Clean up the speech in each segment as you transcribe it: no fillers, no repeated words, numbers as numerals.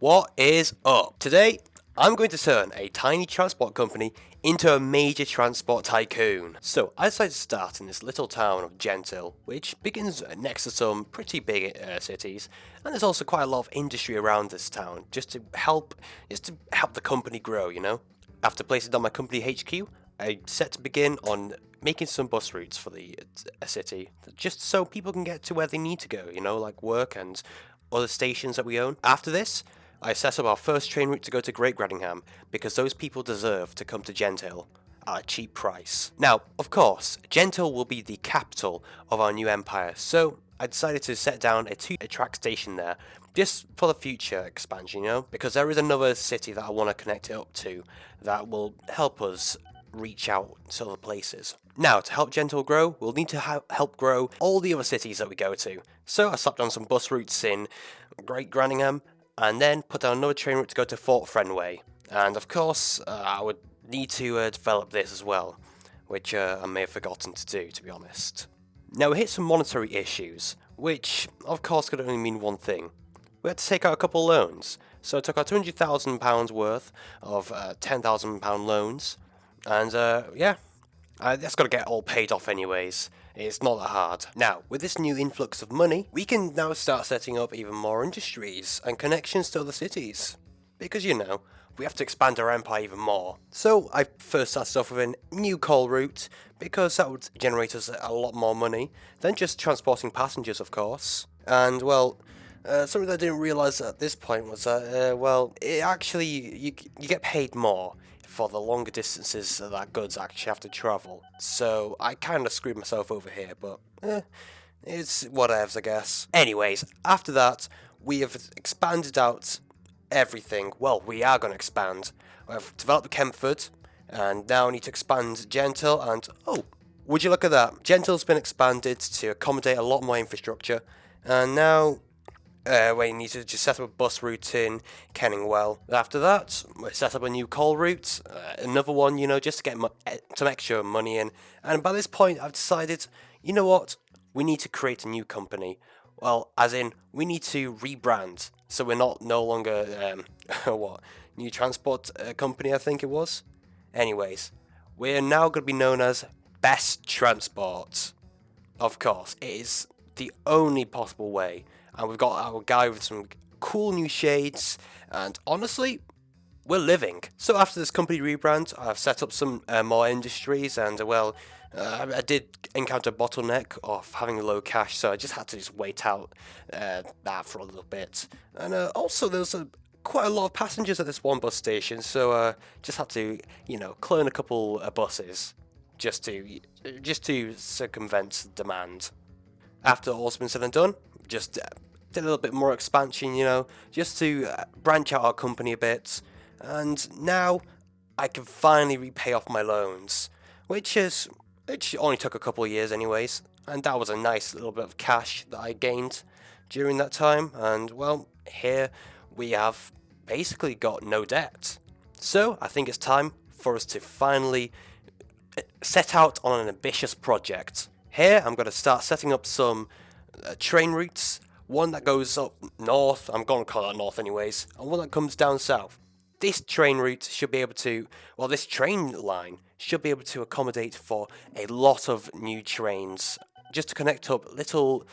What is up? Today, I'm going to turn a tiny transport company into a major transport tycoon. So, I decided to start in this little town of Gentil, which begins next to some pretty big cities, and there's also quite a lot of industry around this town, just to help the company grow, you know? After placing down my company HQ, I set to begin on making some bus routes for the city, just so people can get to where they need to go, you know, like work and other stations that we own. After this, I set up our first train route to go to Great Gradingham, because those people deserve to come to Gentil at a cheap price. Now, of course, Gentil will be the capital of our new empire, so I decided to set down a two-track station there, just for the future expansion, you know, because there is another city that I want to connect it up to that will help us reach out to other places. Now, to help Gentil grow, we'll need to help grow all the other cities that we go to. So I slapped on some bus routes in Great Gradingham, and then put down another train route to go to Fort Frenway. And of course, I would need to develop this as well, which I may have forgotten to do, to be honest. Now, we hit some monetary issues, which of course could only mean one thing. We had to take out a couple loans. So I took out £200,000 worth of £10,000 loans, and yeah, that's got to get all paid off anyways. It's not that hard. Now, with this new influx of money, we can now start setting up even more industries and connections to other cities. Because, you know, we have to expand our empire even more. So, I first started off with a new coal route, because that would generate us a lot more money than just transporting passengers, of course. And, well, something that I didn't realise at this point was that, well, it actually, you get paid more for the longer distances that goods actually have to travel. So I kind of screwed myself over here, but it's whatevs, I guess. Anyways, after that, we have expanded out everything. Well, we are going to expand. We've developed Kempford, and now we need to expand Gentil, and oh, would you look at that? Gentil's been expanded to accommodate a lot more infrastructure, and now we need to just set up a bus route in Kenningwell. After that, we set up a new coal route, another one, you know, just to get some extra money in. And by this point, I've decided, you know what, we need to create a new company. Well, as in, we need to rebrand, so we're no longer, New Transport Company, I think it was? Anyways, we're now going to be known as Best Transport. Of course, it is the only possible way. And we've got our guy with some cool new shades, and honestly, we're living. So after this company rebrand, I've set up some more industries, and well, I did encounter a bottleneck of having low cash, so I just had to wait out that for a little bit. And also, there was quite a lot of passengers at this one bus station, so just had to, you know, clone a couple of buses just to circumvent demand. After all's been said and done, just did a little bit more expansion, you know, just to branch out our company a bit, and now I can finally repay off my loans, which only took a couple of years anyways, and that was a nice little bit of cash that I gained during that time, and well, here we have basically got no debt. So I think it's time for us to finally set out on an ambitious project. Here I'm going to start setting up some train routes, one that goes up north, I'm going to call that north anyways, and one that comes down south. This train route should be able to, well, this train line should be able to accommodate for a lot of new trains, just to connect up little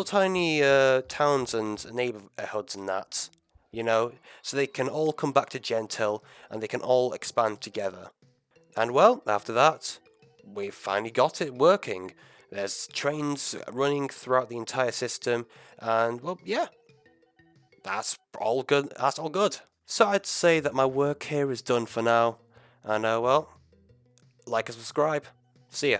tiny towns and neighborhoods and that, you know, so they can all come back to Gentil and they can all expand together. And well, after that, we've finally got it working. There's trains running throughout the entire system, and well, yeah, that's all good. That's all good. So I'd say that my work here is done for now, and well, like and subscribe. See ya.